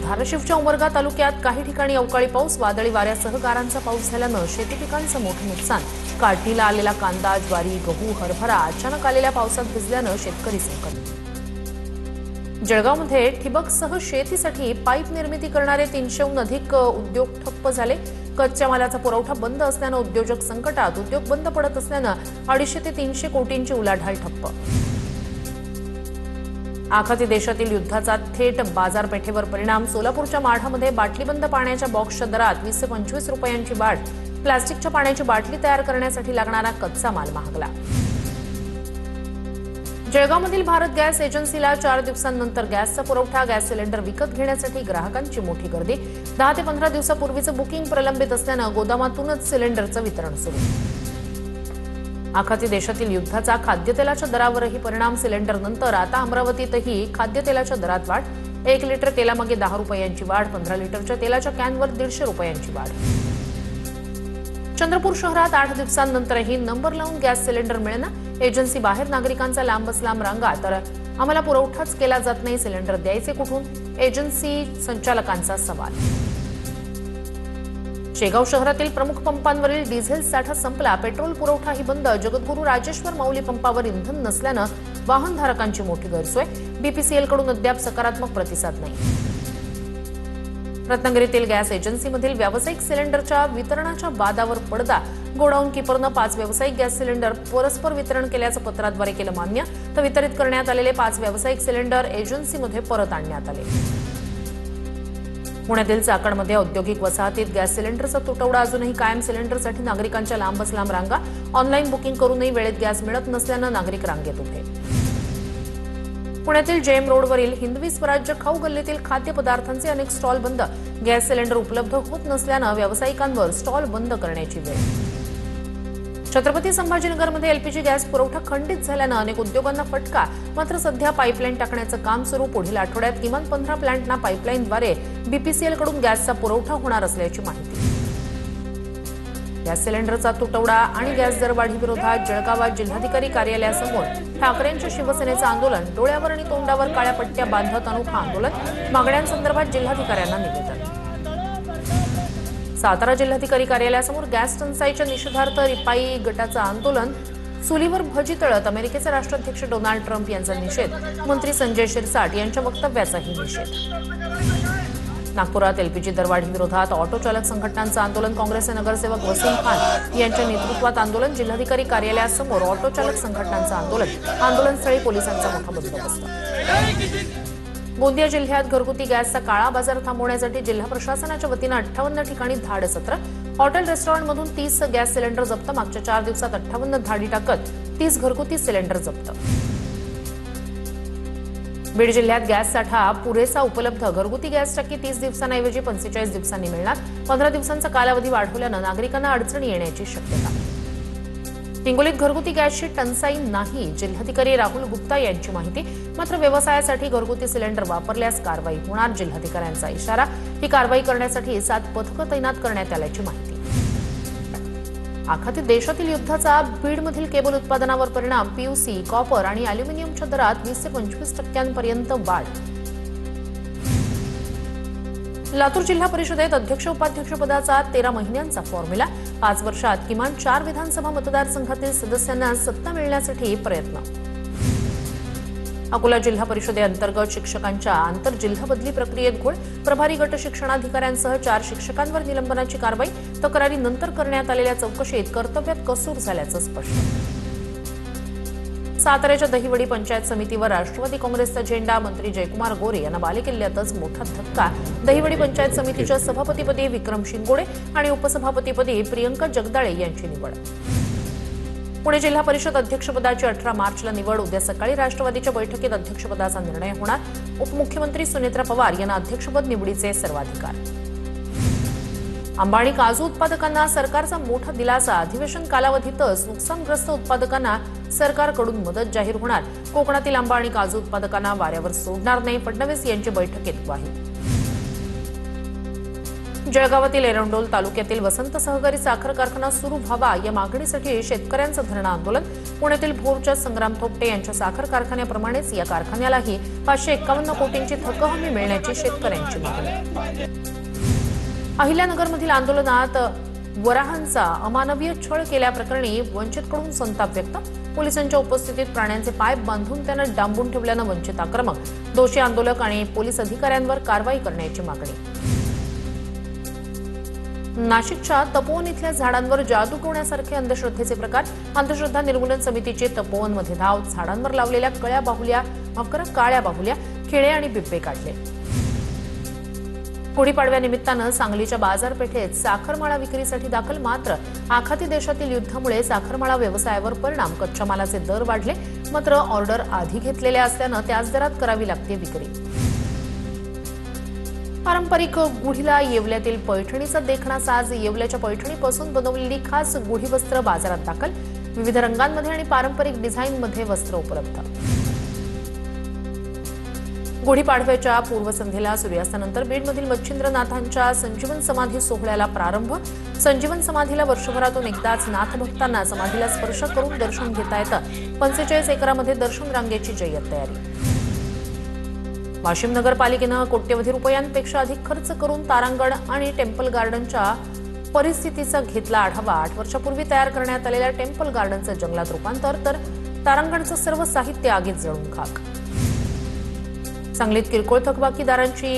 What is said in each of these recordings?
धाराशिवच्या उमरगा तालुक्यात काही ठिकाणी अवकाळी पाऊस, वादळी वाऱ्यासह गारांचा पाऊस झाल्यानं शेती पिकांचं मोठं नुकसान. काढणीला आलेला कांदा, ज्वारी, गहू, हरभरा अचानक आलेल्या पावसात भिजल्यानं शेतकरी संकट. जळगावमध्ये ठिबकसह शेतीसाठी पाईप निर्मिती करणारे 300हून अधिक उद्योग ठप्प झाले. कच्च्या मालाचा पुरवठा बंद असल्यानं उद्योजक संकटात. उद्योग बंद पडत असल्यानं 250 ते 300 कोटींची उलाढाल ठप्प. आखाती देशातील युद्धाचा थेट बाजारपेठेवर परिणाम. सोलापूरच्या माढामध्ये बाटलीबंद पाण्याच्या बॉक्सच्या दरात 20 ते 25 रुपयांची वाढ. प्लास्टिकच्या पाण्याची बाटली तयार करण्यासाठी लागणारा कच्चा माल महागला. जळगावमधील भारत गॅस एजन्सीला 4 दिवसांनंतर गॅसचा पुरवठा. गॅस सिलेंडर विकत घेण्यासाठी ग्राहकांची मोठी गर्दी. 10 ते 15 दिवसापूर्वीचं बुकिंग प्रलंबित असल्यानं गोदामातूनच सिलेंडरचं वितरण सुरू. आखाती देशातील युद्धाचा खाद्यतेलाच्या दरावरही परिणाम. सिलेंडरनंतर आता अमरावतीतही खाद्यतेलाच्या दरात वाढ. 1 लिटर तेलामागे 10 रुपयांची वाढ. 15 लिटरच्या तेलाच्या कॅनवर 150 रुपयांची वाढ. चंद्रपूर शहरात 8 दिवसांनंतरही नंबर लावून गॅस सिलेंडर मिळेना. एजन्सी बाहेर नागरिकांचा लांबच लांब रांगा. तर आम्हाला पुरवठाच केला जात नाही, सिलेंडर द्यायचे कुठून? एजन्सी संचालकांचा सवाल. शेगाव शहरातील प्रमुख पंपांवरील डिझेल साठा संपला. पेट्रोल पुरवठाही बंद. जगद्गुरू राजेश्वर माऊली पंपावर इंधन नसल्यानं वाहनधारकांची मोठी गैरसोय. बीपीसीएल कडून अद्याप सकारात्मक प्रतिसाद नाही. रत्नागिरीतील गॅस एजन्सीमधील व्यावसायिक सिलेंडरच्या वितरणाच्या वादावर पडदा. गोडाऊन कीपरनं 5 व्यावसायिक गॅस सिलेंडर परस्पर वितरण केल्याचं पत्राद्वारे केलं मान्य. तर वितरित करण्यात आलेले 5 व्यावसायिक सिलेंडर एजन्सीमध्ये परत आणण्यात आले. पुण्यातील चाकणमध्ये औद्योगिक वसाहतीत गॅस सिलेंडरचा तुटवडा अजूनही कायम. सिलेंडरसाठी नागरिकांच्या लांबच लांब रांगा. ऑनलाईन बुकिंग करूनही वेळेत गॅस मिळत नसल्यानं नागरिक रांगेत उभे. पुण्यातील जेएम रोडवरील हिंदवी स्वराज्य खाऊ गल्लीतील खाद्यपदार्थांचे अनेक स्टॉल बंद. गॅस सिलेंडर उपलब्ध होत नसल्यानं व्यावसायिकांवर स्टॉल बंद करण्याची वेळ. छत्रपती संभाजीनगरमध्ये एलपीजी गॅस पुरवठा खंडित झाल्यानं अनेक उद्योगांना फटका. मात्र सध्या पाईपलाईन टाकण्याचं काम सुरू. पुढील आठवड्यात किमान 15 प्लांटना पाईपलाईनद्वारे बीपीसीएल कडून गॅसचा पुरवठा होणार असल्याची माहिती. गॅस सिलेंडरचा तुटवडा आणि गॅस दरवाढी विरोधात जळगावात जिल्हाधिकारी कार्यालयासमोर ठाकरेंच्या शिवसेनेचं आंदोलन. डोळ्यावर आणि तोंडावर काळ्या पट्ट्या बांधत अनोखं आंदोलन. मागण्यांसंदर्भात जिल्हाधिकाऱ्यांना निवेदन. सातारा जिल्हाधिकारी कार्यालयासमोर गॅस टंचाईच्या निषेधार्थ रिपाई गटाचं आंदोलन. चुलीवर भजी तळत अमेरिकेचे राष्ट्राध्यक्ष डोनाल्ड ट्रम्प यांचा निषेध. मंत्री संजय शिरसाट यांच्या वक्तव्याचाही निषेध. नागपुरात एलपीजी दरवाढी विरोधात ऑटो चालक संघटनांचं आंदोलन. काँग्रेसचे नगरसेवक वसीम खान यांच्या नेतृत्वात आंदोलन. जिल्हाधिकारी कार्यालयासमोर ऑटो चालक संघटनांचं आंदोलन. आंदोलनस्थळी पोलिसांचा मोठा बंदोबस्त. गोंदिया जिल्ह्यात घरगुती गॅसचा काळा बाजार थांबवण्यासाठी जिल्हा प्रशासनाच्या वतीनं 58 ठिकाणी धाड सत्र. हॉटेल रेस्टॉरंटमधून 30 गॅस सिलेंडर जप्त. मागच्या 4 दिवसात 58 धाडी टाकत 30 घरगुती सिलेंडर जप्त. बीड जिल्ह्यात गॅस साठा पुरेसा उपलब्ध. घरगुती गॅस टाकी 30 दिवसांऐवजी 45 दिवसांनी मिळणार. 15 दिवसांचा कालावधी वाढवल्यानं नागरिकांना अडचणी येण्याची शक्यता. हिंगोलीत घरगुती गॅसची टंचाई नाही. जिल्हाधिकारी राहुल गुप्ता यांची माहिती. मात्र व्यवसायासाठी घरगुती सिलेंडर वापरल्यास कारवाई होणार. जिल्हाधिकाऱ्यांचा इशारा. ही कारवाई करण्यासाठी 7 पथकं तैनात करण्यात आल्याची माहिती. आखाती देशातील युद्धाचा बीडमधील केबल उत्पादनावर परिणाम. पीयूसी, कॉपर आणि अॅल्युमिनियमच्या दरात 20 ते 25% वाढ. लातूर जिल्हा परिषदेत अध्यक्ष उपाध्यक्षपदाचा 13 महिन्यांचा फॉर्म्युला. 5 वर्षात किमान 4 विधानसभा मतदारसंघातील सदस्यांना सत्ता मिळण्यासाठी प्रयत्न. अकोला जिल्हा परिषदेअंतर्गत शिक्षकांच्या आंतरजिल्हा बदली प्रक्रियेत घोळ. प्रभारी गट शिक्षणाधिकाऱ्यांसह 4 शिक्षकांवर निलंबनाची कारवाई. तक्रारीनंतर करण्यात आलेल्या चौकशीत कर्तव्यात कसूर झाल्याचं स्पष्ट. साताऱ्याच्या दहिवडी पंचायत समितीवर राष्ट्रवादी काँग्रेसचा झेंडा. मंत्री जयकुमार गोरे यांना बालेकिल्ल्यातच मोठा धक्का. दहिवडी पंचायत समितीच्या सभापतीपदी विक्रम शिंगोडे आणि उपसभापतीपदी प्रियंका जगदाळे यांची निवड. पुणे जिल्हा परिषद अध्यक्षपदाची 18 मार्चला निवड. उद्या सकाळी राष्ट्रवादीच्या बैठकीत अध्यक्षपदाचा निर्णय होणार. उपमुख्यमंत्री सुनेत्रा पवार यांना अध्यक्षपद निवडीचे सर्वाधिकार. आंबा आणि काजू उत्पादकांना सरकारचा मोठा दिलासा. अधिवेशन कालावधीतच नुकसानग्रस्त उत्पादकांना सरकारकडून मदत जाहीर होणार. कोकणातील आंबा आणि काजू उत्पादकांना वाऱ्यावर सोडणार नाही. फडणवीस यांची बैठकीत ग्वाही. जळगावातील एरंडोल तालुक्यातील वसंत सहकारी साखर कारखाना सुरू व्हावा या मागणीसाठी शेतकऱ्यांचं धरणं आंदोलन. पुण्यातील भोरच्या संग्राम थोपटे यांच्या साखर कारखान्याप्रमाणेच या कारखान्यालाही 551 कोटींची थक हमी मिळण्याची शेतकऱ्यांची मागणी. अहिल्यानगरमधील आंदोलनात वराहांचा अमानवीय छळ केल्याप्रकरणी वंचितकडून संताप व्यक्त. पोलिसांच्या उपस्थितीत प्राण्यांचे पाय बांधून त्यांना डांबून ठेवल्यानं वंचित आक्रमक. दोषी आंदोलक आणि पोलीस अधिकाऱ्यांवर कारवाई करण्याची मागणी. नाशिकच्या तपोवन इथल्या झाडांवर जादू टोण्यासारखे अंधश्रद्धेचे प्रकार. अंधश्रद्धा निर्मूलन समितीचे तपोवनमध्ये धाव. झाडांवर लावलेल्या काळ्या बाहुल्या, खेळे आणि बिब्बे काढले. गुढीपाडव्यानिमित्तानं सांगलीच्या बाजारपेठेत साखरमाळा विक्रीसाठी दाखल. मात्र आखाती देशातील युद्धामुळे साखरमाळा व्यवसायावर परिणाम. कच्च्या मालाचे दर वाढले. मात्र ऑर्डर आधी घेतलेल्या असल्यानं त्याच दरात करावी लागते विक्री. पारंपरिक गुढीला येवल्यातील पैठणीचा देखणा साज. येवल्याच्या पैठणीपासून बनवलेली खास गुढी वस्त्र बाजारात दाखल. विविध रंगांमध्ये आणि पारंपरिक डिझाईनमध्ये वस्त्र उपलब्ध. गुढीपाडव्याच्या पूर्वसंध्येला सूर्यास्तानंतर बीडमधील मच्छिंद्रनाथांच्या संजीवन समाधी सोहळ्याला प्रारंभ. संजीवन समाधीला वर्षभरातून एकदाच नाथभक्तांना समाधीला स्पर्श करून दर्शन घेता येतं. 45 एकरामध्ये दर्शन रांगेची जय्यत तयारी. वाशिम नगरपालिकेनं कोट्यवधी रुपयांपेक्षा अधिक खर्च करून तारांगण आणि टेम्पल गार्डनच्या परिस्थितीचा घेतला आढावा. 8 वर्षापूर्वी तयार करण्यात आलेल्या टेम्पल गार्डनचं जंगलात रूपांतर, तर तारांगणचं सर्व साहित्य आगीत जळून खाक. सांगलीत किरकोळ थकबाकीदारांची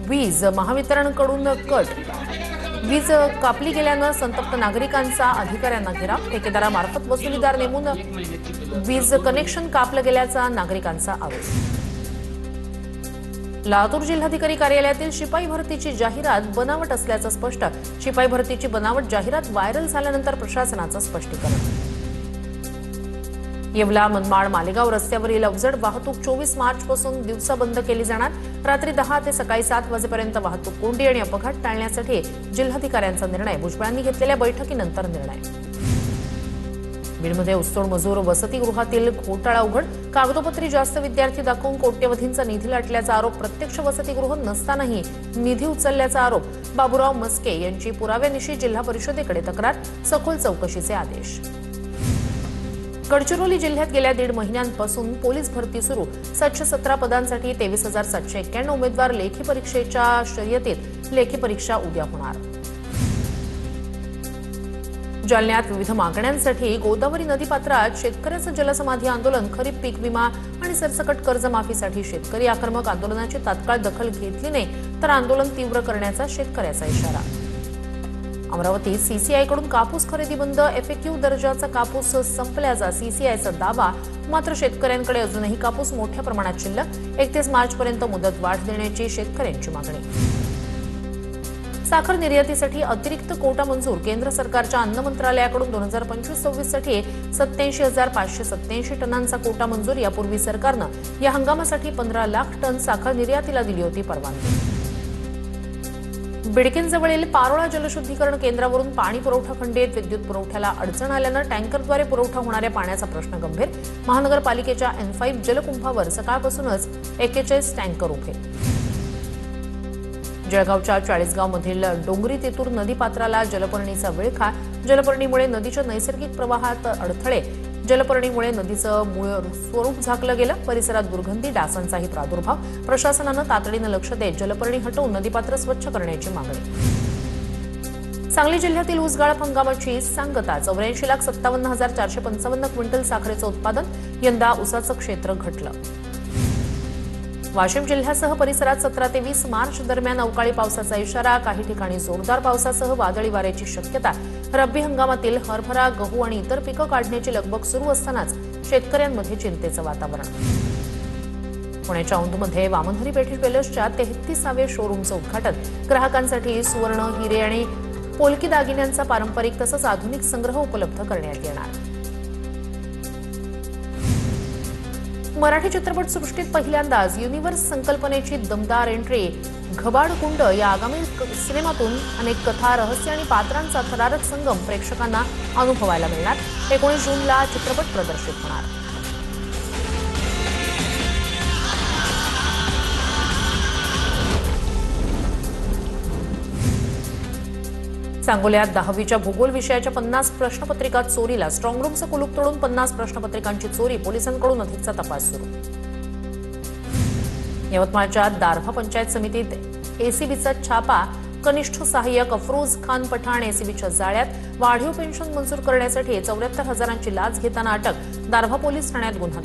वीज महावितरणकडून कट. वीज कापली गेल्यानं संतप्त नागरिकांचा अधिकाऱ्यांना घेराव. ठेकेदारामार्फत वसुलीदार नेमून वीज कनेक्शन कापलं गेल्याचा नागरिकांचा आरोप. लातूर जिल्हाधिकारी कार्यालयातील शिपाई भरतीची जाहिरात बनावट असल्याचं स्पष्ट. शिपाई भरतीची बनावट जाहिरात व्हायरल झाल्यानंतर प्रशासनाचं स्पष्टीकरण. येवला मनमाड मालेगाव रस्त्यावरील अवजड वाहतूक 24 मार्चपासून दिवसा बंद केली जाणार. रात्री 10 ते सकाळी 7 वाजेपर्यंत वाहतूक कोंडी आणि अपघात टाळण्यासाठी जिल्हाधिकाऱ्यांचा निर्णय. भुजबळांनी घेतलेल्या बैठकीनंतर निर्णय. बीडमध्ये ऊसतोड मजूर वसतिगृहातील घोटाळा उघड. कागदोपत्री जास्त विद्यार्थी दाखवून कोट्यवधींचा निधी लाटल्याचा आरोप. प्रत्यक्ष वसतिगृह नसतानाही निधी उचलल्याचा आरोप. बाबूराव मस्के यांची पुराव्यानिशी जिल्हा परिषदेकडे तक्रार. सखोल चौकशीचे आदेश. गडचिरोली जिल्ह्यात गेल्या 1.5 महिन्यांपासून पोलीस भरती सुरू. 717 पदांसाठी 23,791 उमेदवार. लेखी परीक्षेच्या शर्यतीत लेखी परीक्षा उद्या होणार. जालन्यात विविध मागण्यांसाठी गोदावरी नदीपात्रात शेतकऱ्यांचं जलसमाधी आंदोलन. खरीप पीक विमा आणि सरसकट कर्जमाफीसाठी शेतकरी आक्रमक. आंदोलनाची तात्काळ दखल घेतली नाही तर आंदोलन तीव्र करण्याचा शेतकऱ्याचा इशारा. अमरावतीत सीसीआयकडून कापूस खरेदी बंद. FAQ दर्जाचा कापूस संपल्याचा सीसीआयचा दावा. मात्र शेतकऱ्यांकडे अजूनही कापूस मोठ्या प्रमाणात शिल्लक. 31 मार्चपर्यंत मुदत वाढ देण्याची शेतकऱ्यांची मागणी. साखर निर्यातीसाठी अतिरिक्त कोटा मंजूर. केंद्र सरकारच्या अन्न मंत्रालयाकडून 2025-26 साठी 87,587 टनांचा कोटा मंजूर. यापूर्वी सरकारनं या हंगामासाठी 15 लाख टन साखर निर्यातीला दिली होती परवानगी. बिडकीनजवळील पारोळा जलशुद्धीकरण केंद्रावरून पाणी पुरवठा खंडित. विद्युत पुरवठ्याला अडचण आल्यानं टँकरद्वारे पुरवठा होणाऱ्या पाण्याचा प्रश्न गंभीर. महानगरपालिकेच्या N5 जलकुंभावर सकाळपासूनच 41 टँकर उभे. जळगावच्या 40गावमधील डोंगरी तेतूर नदीपात्राला जलपर्णीचा विळखा. जलपर्णीमुळे नदीच्या नैसर्गिक प्रवाहात अडथळे. जलपर्णीमुळे नदीचं मूळ स्वरूप झाकलं गेलं. परिसरात दुर्गंधी, डासांचाही प्रादुर्भाव. प्रशासनानं तातडीनं लक्ष देत जलपर्णी हटवून नदीपात्र स्वच्छ करण्याची मागणी. सांगली जिल्ह्यातील ऊस गाळप हंगामाची सांगता. 84,57,455 क्विंटल साखरेचं उत्पादन. यंदा ऊसाचं क्षेत्र घटलं. वाशिम जिल्ह्यासह परिसरात 17 ते 20 मार्च दरम्यान अवकाळी पावसाचा इशारा. काही ठिकाणी जोरदार पावसासह वादळी वाऱ्याची शक्यता. रब्बी हंगामातील हरभरा, गहू आणि इतर पिकं काढण्याची लगबग सुरू असतानाच शेतकऱ्यांमध्ये चिंतेचं वातावरण. पुण्याच्या औंधमध्ये वामनहरी पेठी ज्वेलर्सच्या 33व्या शोरूमचं उद्घाटन. ग्राहकांसाठी सुवर्ण, हिरे आणि पोलकी दागिन्यांचा पारंपरिक तसंच आधुनिक संग्रह उपलब्ध करण्यात येणार. मराठी चित्रपटसृष्टीत पहिल्यांदाच युनिव्हर्स संकल्पनेची दमदार एंट्री. घबाड कुंड या आगामी सिनेमातून अनेक कथा, रहस्य आणि पात्रांचा थरारक संगम प्रेक्षकांना अनुभवायला मिळणार. 19 जूनला चित्रपट प्रदर्शित होणार. सांगोल्यात 10वीच्या भूगोल विषयाच्या 50 प्रश्नपत्रिका चोरीला. स्ट्रॉंगरूमचं कुलूप तोडून 50 प्रश्नपत्रिकांची चोरी. पोलिसांकडून अधिकचा तपास सुरू. यवतमाळच्या दारव्हा पंचायत समितीत एसीबीचा छापा. कनिष्ठ सहाय्यक अफरोज खान पठाण एसीबीच्या जाळ्यात. वाढीव पेन्शन मंजूर करण्यासाठी 74,000ची लाच घेताना अटक. दारव्हा पोलीस ठाण्यात गुन्हा